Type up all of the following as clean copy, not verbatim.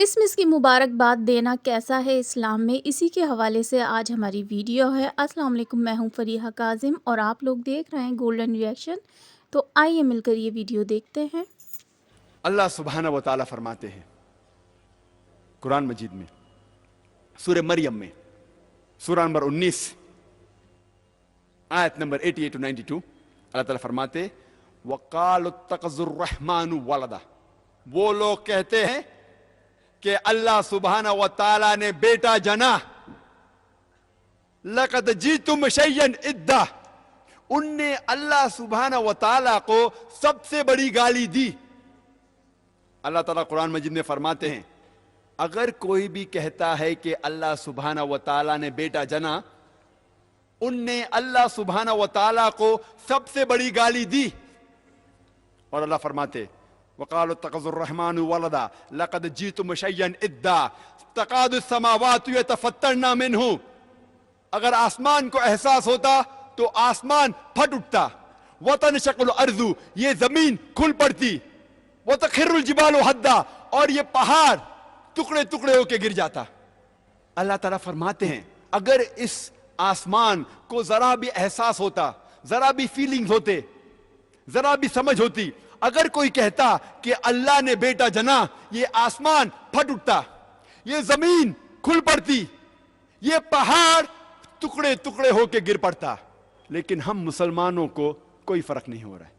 Christmas की मुबारकबाद देना कैसा है इस्लाम में, इसी के हवाले से आज हमारी वीडियो है। अस्सलाम वालेकुम, मैं हूं फरीहा काजिम और आप लोग देख रहे हैं गोल्डन रिएक्शन। तो आइए मिलकर ये वीडियो देखते हैं। अल्लाह सुबहाना व ताला फरमाते हैं कुरान मजीद में, सूरह मरियम में, सूरह नंबर 19 आयत नंबर 88 to 92। अल्लाह ताला फरमाते वकालतकजुर्रहमानु वलदा, वो लोग कहते हैं कि अल्लाह सुबहाना व ताला ने बेटा जना। लक़द जीतुम शय्यन इद्दा, उनने अल्लाह सुबहाना व ताला को सबसे बड़ी गाली दी। अल्लाह ताला कुरान मजीद में फरमाते हैं अगर कोई भी कहता है कि अल्लाह सुबहाना व ताला ने बेटा जना, उनने अल्लाह सुबहाना व ताला को सबसे बड़ी गाली दी। और अल्लाह फरमाते वक़ालु तक़ज़ुर्रहमानु वलदा लक़द जीतुम शय्यन इद्दा तक़ादु समावातु यतफ़त्तरना मिन्हु, अगर आसमान को एहसास होता तो आसमान फट उठता। वतनशक़ुल अर्ज़ु, ये जमीन खुल पड़ती। वतख़िर्रुल जिबालु हद्दा, और ये पहाड़ टुकड़े टुकड़े होके गिर जाता। अल्लाह ताला फरमाते हैं अगर इस आसमान को जरा भी एहसास होता, जरा भी फीलिंग्स होते, जरा भी समझ होती, अगर कोई कहता कि अल्लाह ने बेटा जना, ये आसमान फट उठता, ये जमीन खुल पड़ती, ये पहाड़ टुकड़े टुकड़े होके गिर पड़ता। लेकिन हम मुसलमानों को कोई फर्क नहीं हो रहा है।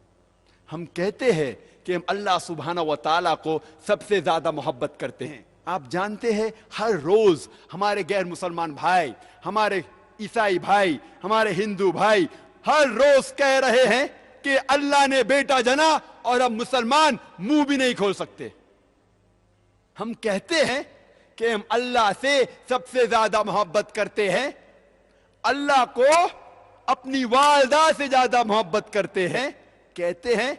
हम कहते हैं कि हम अल्लाह सुबहाना व ताला को सबसे ज्यादा मोहब्बत करते हैं। आप जानते हैं हर रोज हमारे गैर मुसलमान भाई, हमारे ईसाई भाई, हमारे हिंदू भाई हर रोज कह रहे हैं कि अल्लाह ने बेटा जना, और अब मुसलमान मुंह भी नहीं खोल सकते। हम कहते हैं कि हम अल्लाह से सबसे ज्यादा मोहब्बत करते हैं, अल्लाह को अपनी वालदा से ज्यादा मोहब्बत करते हैं, कहते हैं,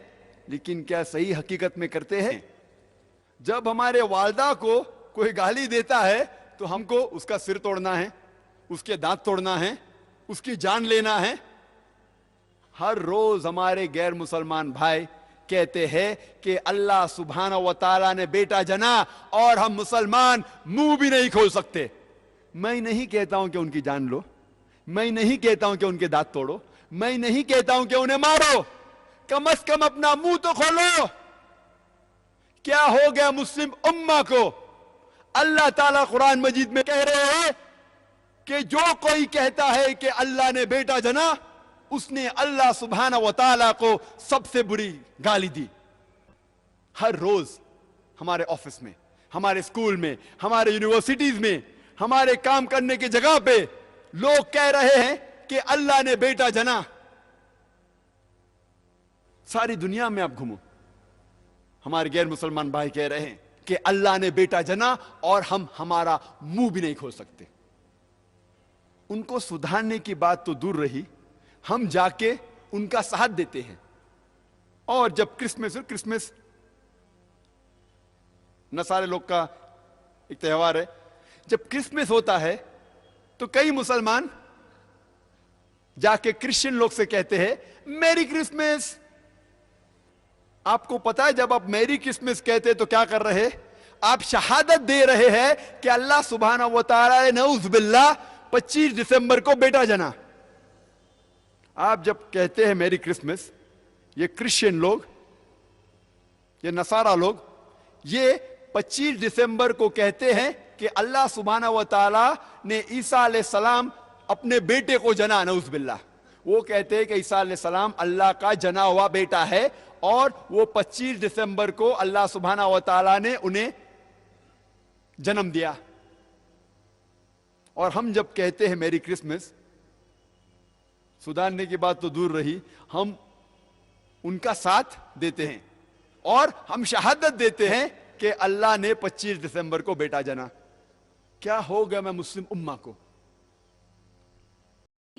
लेकिन क्या सही हकीकत में करते हैं? जब हमारे वालदा को कोई गाली देता है तो हमको उसका सिर तोड़ना है, उसके दांत तोड़ना है, उसकी जान लेना है। हर रोज हमारे गैर मुसलमान भाई कहते हैं कि अल्लाह सुबहाना व ताला ने बेटा जना, और हम मुसलमान मुंह भी नहीं खोल सकते। मैं नहीं कहता हूं कि उनकी जान लो, मैं नहीं कहता हूं कि उनके दांत तोड़ो, मैं नहीं कहता हूं कि उन्हें मारो, कम अज कम अपना मुंह तो खोलो। क्या हो गया मुस्लिम उम्मा को? अल्लाह ताला कुरान मजीद में कह रहे हैं कि जो कोई कहता है कि अल्लाह ने बेटा जना, उसने अल्लाह सुबहाना व ताला को सबसे बुरी गाली दी। हर रोज हमारे ऑफिस में, हमारे स्कूल में, हमारे यूनिवर्सिटीज में, हमारे काम करने की जगह पे लोग कह रहे हैं कि अल्लाह ने बेटा जना। सारी दुनिया में आप घूमो, हमारे गैर मुसलमान भाई कह रहे हैं कि अल्लाह ने बेटा जना, और हम हमारा मुंह भी नहीं खोल सकते। उनको सुधारने की बात तो दूर रही, हम जाके उनका साथ देते हैं। और जब क्रिसमस नसारे लोग का एक त्योहार है, जब क्रिसमस होता है तो कई मुसलमान जाके क्रिश्चियन लोग से कहते हैं मेरी क्रिसमस। आपको पता है जब आप मेरी क्रिसमस कहते तो क्या कर रहे? आप शहादत दे रहे हैं कि अल्लाह सुबहाना व तआला ने नऊज़ बिल्लाह 25 दिसंबर को बेटा जना। आप जब कहते हैं मेरी क्रिसमस, ये क्रिश्चियन लोग, ये नसारा लोग, ये 25 दिसंबर को कहते हैं कि अल्लाह सुबहाना व तआला ने ईसा अलैहिस्सलाम अपने बेटे को जना, नऊज़ बिल्लाह। वो कहते हैं कि ईसा अलैहिस्सलाम अल्लाह का जना हुआ बेटा है, और वो 25 दिसंबर को अल्लाह सुबहाना व तआला ने उन्हें जन्म दिया। और हम जब कहते हैं मेरी क्रिसमस, सुधारने की बात तो दूर रही, हम उनका साथ देते हैं और हम शहादत देते हैं कि अल्लाह ने 25 दिसंबर को बेटा जना। क्या हो गया मैं मुस्लिम उम्मा को?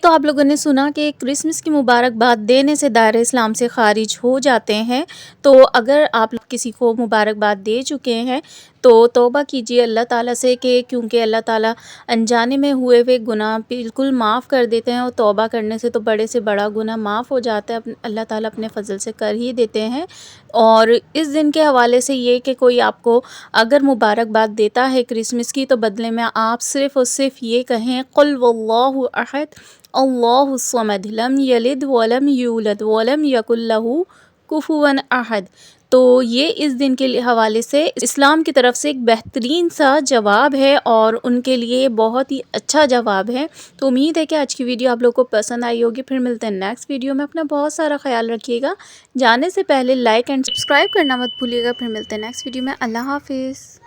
तो आप लोगों ने सुना कि क्रिसमस की मुबारकबाद देने से दायरे इस्लाम से ख़ारिज हो जाते हैं। तो अगर आप लोग किसी को मुबारकबाद दे चुके हैं तो तौबा कीजिए अल्लाह ताला से, कि क्योंकि अल्लाह ताला अनजाने में हुए हुए गुनाह बिल्कुल माफ़ कर देते हैं, और तौबा करने से तो बड़े से बड़ा गुनाह माफ़ हो जाता है, अल्लाह ताला अपने फ़ज़ल से कर ही देते हैं। اور اس دن کے حوالے سے یہ کہ کوئی آپ کو اگر مبارکباد دیتا ہے کرسمس کی، تو بدلے میں آپ صرف اور صرف یہ کہیں قل واللہ احد اللہ الصمد لم یلد ولم یولد ولم یکن لہ کفوا احد۔ تو یہ اس دن کے حوالے سے اسلام کی طرف سے ایک بہترین سا جواب ہے اور ان کے لیے بہت ہی اچھا جواب ہے۔ تو امید ہے کہ آج کی ویڈیو آپ لوگوں کو پسند آئی ہوگی۔ پھر ملتے ہیں نیکسٹ ویڈیو میں، اپنا بہت سارا خیال رکھیے گا۔ جانے سے پہلے لائک اینڈ سبسکرائب کرنا مت بھولیے گا۔ پھر ملتے ہیں نیکسٹ ویڈیو میں۔ اللہ حافظ۔